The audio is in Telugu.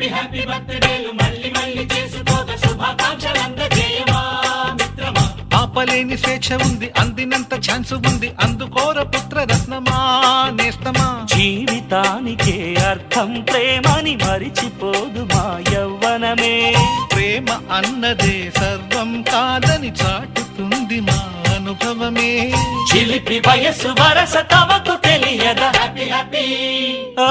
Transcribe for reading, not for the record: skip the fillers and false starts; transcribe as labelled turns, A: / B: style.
A: హ్యాపీ హ్యాపీ బర్త్డేలు మళ్ళీ మళ్ళీ చేసుకోక శుభాకాంక్షలందజేయమా మిత్రమా.
B: ఆపలేని స్వేచ్ఛ ఉంది, అందినంత ఛాన్స్ ఉంది, అందుకోర పుత్ర రత్నమా నేస్తమా.
C: జీవితానికే అర్థం ప్రేమని మరిచిపోదు మా యవ్వనమే.
B: ప్రేమ అన్నదే సర్వం కాదని చాటుతుంది మా అనుభవమే.
C: చిలిపి వయస్సు వరస తమకు తెలియదా.
A: హ్యాపీ హ్యాపీ
C: ఓ